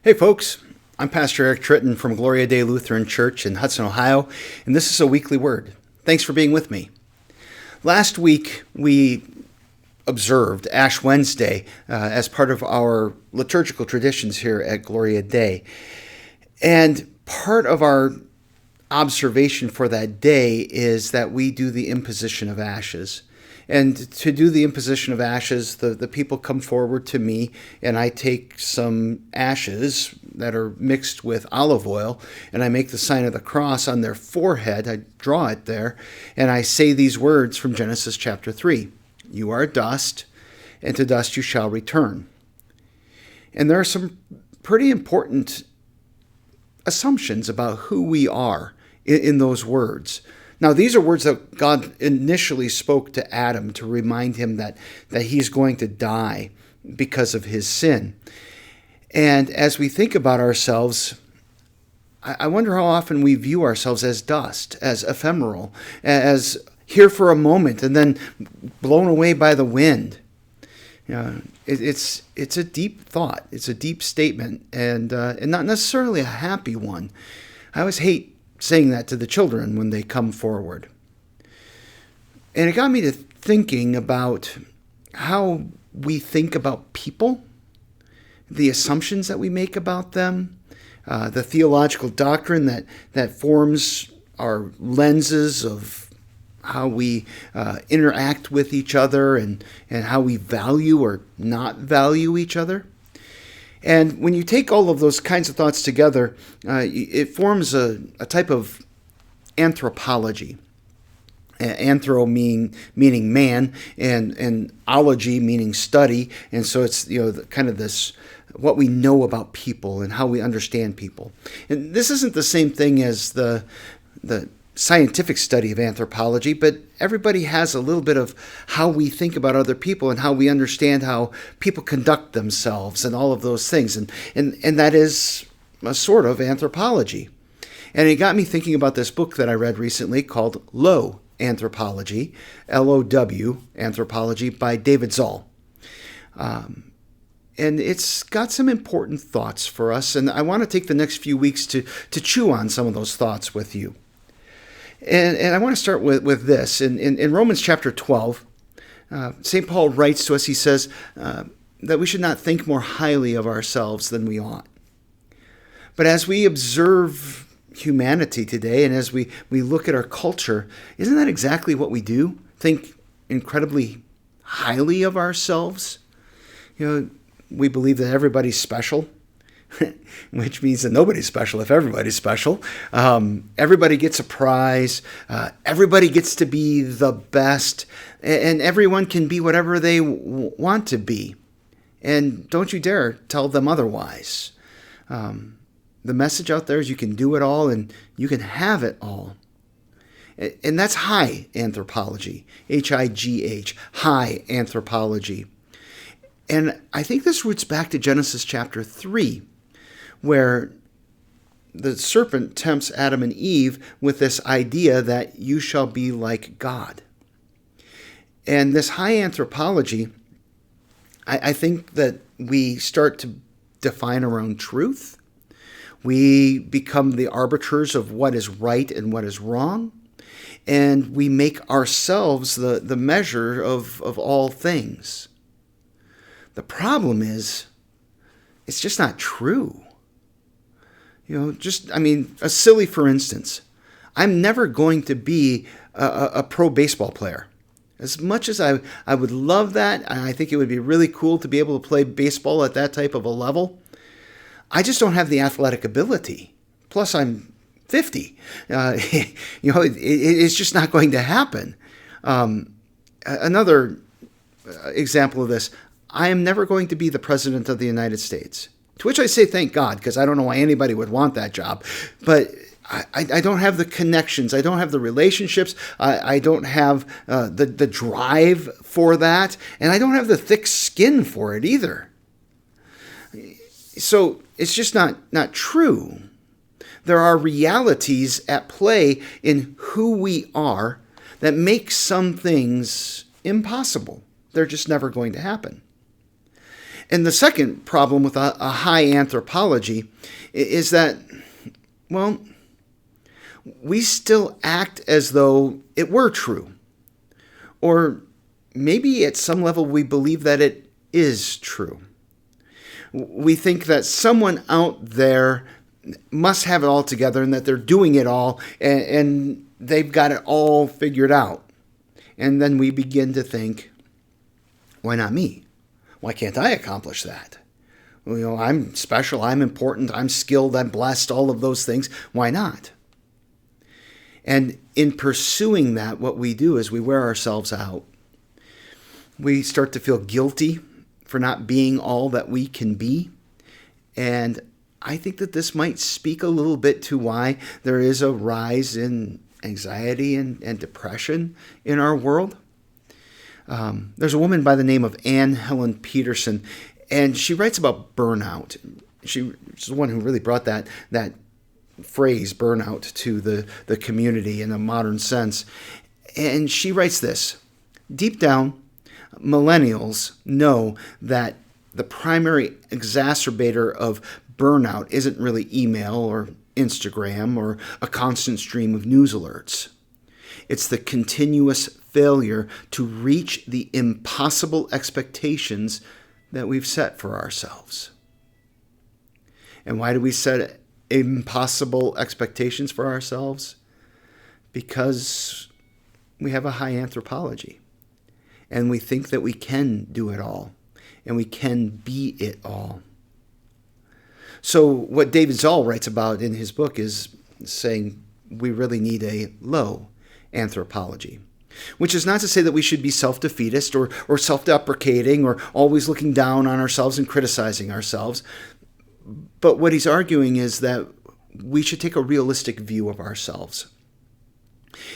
Hey folks, I'm Pastor Eric Tritten from Gloria Dei Lutheran Church in Hudson, Ohio, and this is a weekly word. Thanks for being with me. Last week we observed Ash Wednesday as part of our liturgical traditions here at Gloria Dei. And part of our observation for that day is that we do the imposition of ashes. And to do the imposition of ashes, the people come forward to me, and I take some ashes that are mixed with olive oil, and I make the sign of the cross on their forehead. I draw it there, and I say these words from Genesis chapter 3. You are dust, and to dust you shall return. And there are some pretty important assumptions about who we are in those words. Now, these are words that God initially spoke to Adam to remind him that he's going to die because of his sin. And as we think about ourselves, I wonder how often we view ourselves as dust, as ephemeral, as here for a moment and then blown away by the wind. You know, it's a deep thought. It's a deep statement, and not necessarily a happy one. I always hate saying that to the children when they come forward. And it got me to thinking about how we think about people, the assumptions that we make about them, the theological doctrine that forms our lenses of how we interact with each other and how we value or not value each other. And when you take all of those kinds of thoughts together, it forms a type of anthropology. Anthro meaning man, and ology meaning study. And so it's kind of this what we know about people and how we understand people. And this isn't the same thing as the scientific study of anthropology, but everybody has a little bit of how we think about other people and how we understand how people conduct themselves and all of those things. And that is a sort of anthropology. And it got me thinking about this book that I read recently called Low Anthropology, L-O-W, Anthropology, by David Zahl. And it's got some important thoughts for us, and I want to take the next few weeks to chew on some of those thoughts with you. And I want to start with this. In Romans chapter 12, St. Paul writes to us, he says that we should not think more highly of ourselves than we ought. But as we observe humanity today, and as we look at our culture, isn't that exactly what we do? Think incredibly highly of ourselves? We believe that everybody's special. Which means that nobody's special if everybody's special. Everybody gets a prize. Everybody gets to be the best. And everyone can be whatever they want to be. And don't you dare tell them otherwise. The message out there is you can do it all and you can have it all. And that's high anthropology. H-I-G-H. High anthropology. And I think this roots back to Genesis chapter 3. Where the serpent tempts Adam and Eve with this idea that you shall be like God. And this high anthropology, I think that we start to define our own truth. We become the arbiters of what is right and what is wrong. And we make ourselves the measure of all things. The problem is, it's just not true. A silly for instance. I'm never going to be a pro baseball player. As much as I would love that, and I think it would be really cool to be able to play baseball at that type of a level, I just don't have the athletic ability. Plus, I'm 50. It's just not going to happen. Another example of this, I am never going to be the president of the United States. To which I say thank God, because I don't know why anybody would want that job. But I don't have the connections. I don't have the relationships. I don't have the drive for that. And I don't have the thick skin for it either. So it's just not true. There are realities at play in who we are that make some things impossible. They're just never going to happen. And the second problem with a high anthropology is that, well, we still act as though it were true. Or maybe at some level we believe that it is true. We think that someone out there must have it all together and that they're doing it all and they've got it all figured out. And then we begin to think, why not me? Why can't I accomplish that? Well, I'm special, I'm important, I'm skilled, I'm blessed, all of those things. Why not? And in pursuing that, what we do is we wear ourselves out. We start to feel guilty for not being all that we can be. And I think that this might speak a little bit to why there is a rise in anxiety and depression in our world. There's a woman by the name of Anne Helen Peterson, and she writes about burnout. She's the one who really brought that phrase, burnout, to the community in a modern sense. And she writes this: deep down, millennials know that the primary exacerbator of burnout isn't really email or Instagram or a constant stream of news alerts. It's the continuous failure to reach the impossible expectations that we've set for ourselves. And why do we set impossible expectations for ourselves? Because we have a high anthropology. And we think that we can do it all. And we can be it all. So what David Zahl writes about in his book is saying we really need a low anthropology. Which is not to say that we should be self-defeatist or self-deprecating or always looking down on ourselves and criticizing ourselves. But what he's arguing is that we should take a realistic view of ourselves.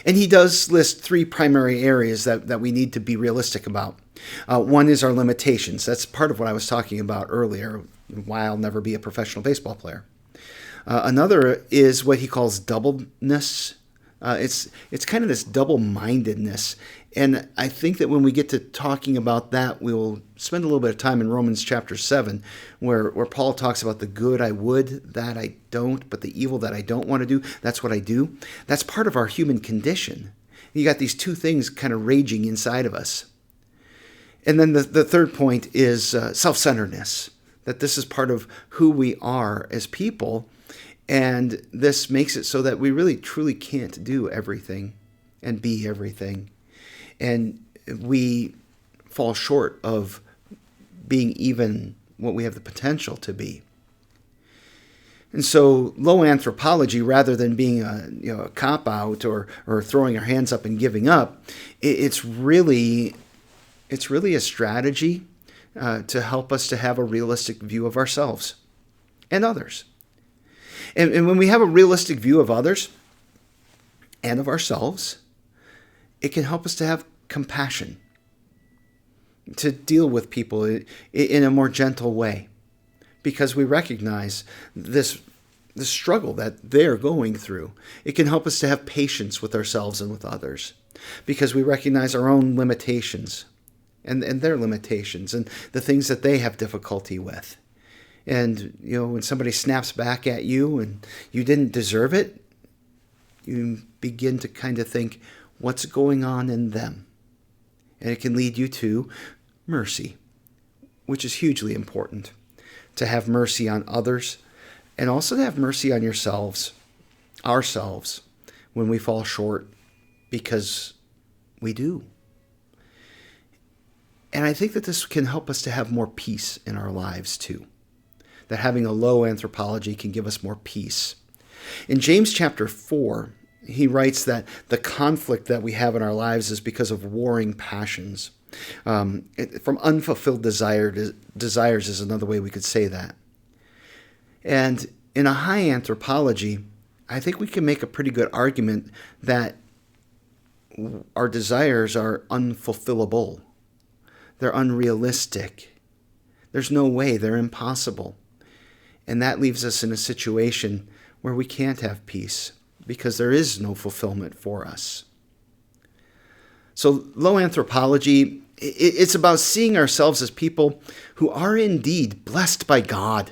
And he does list three primary areas that we need to be realistic about. One is our limitations. That's part of what I was talking about earlier, why I'll never be a professional baseball player. Another is what he calls doubleness. It's kind of this double-mindedness. And I think that when we get to talking about that, we'll spend a little bit of time in Romans chapter 7, where Paul talks about the good I would, that I don't, but the evil that I don't want to do, that's what I do. That's part of our human condition. You got these two things kind of raging inside of us. And then the third point is self-centeredness, that this is part of who we are as people. And this makes it so that we really truly can't do everything and be everything. And we fall short of being even what we have the potential to be. And so low anthropology, rather than being a cop-out or throwing our hands up and giving up, it's really a strategy to help us to have a realistic view of ourselves and others. And when we have a realistic view of others and of ourselves, it can help us to have compassion, to deal with people in a more gentle way, because we recognize this struggle that they're going through. It can help us to have patience with ourselves and with others, because we recognize our own limitations and their limitations and the things that they have difficulty with. And, when somebody snaps back at you and you didn't deserve it, you begin to kind of think, what's going on in them? And it can lead you to mercy, which is hugely important, to have mercy on others and also to have mercy on ourselves, when we fall short, because we do. And I think that this can help us to have more peace in our lives too. That having a low anthropology can give us more peace. In James chapter 4, he writes that the conflict that we have in our lives is because of warring passions. From unfulfilled desires is another way we could say that. And in a high anthropology, I think we can make a pretty good argument that our desires are unfulfillable. They're unrealistic. There's no way. They're impossible. And that leaves us in a situation where we can't have peace because there is no fulfillment for us. So low anthropology, It's about seeing ourselves as people who are indeed blessed by God.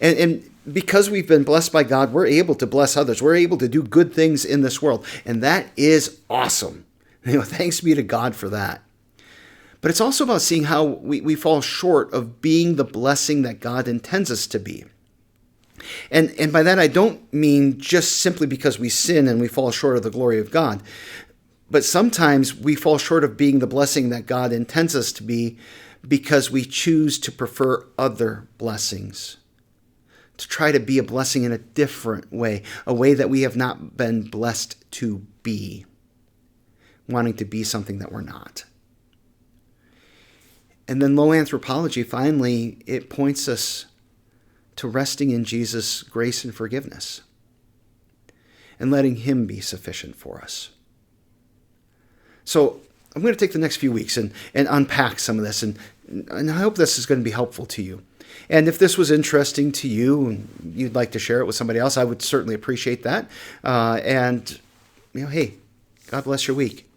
And because we've been blessed by God, we're able to bless others. We're able to do good things in this world. And that is awesome. Thanks be to God for that. But it's also about seeing how we fall short of being the blessing that God intends us to be. And by that, I don't mean just simply because we sin and we fall short of the glory of God. But sometimes we fall short of being the blessing that God intends us to be because we choose to prefer other blessings, to try to be a blessing in a different way, a way that we have not been blessed to be, wanting to be something that we're not. And then Low Anthropology, finally, it points us to resting in Jesus' grace and forgiveness and letting him be sufficient for us. So I'm going to take the next few weeks and unpack some of this, and I hope this is going to be helpful to you. And if this was interesting to you and you'd like to share it with somebody else, I would certainly appreciate that. Hey, God bless your week.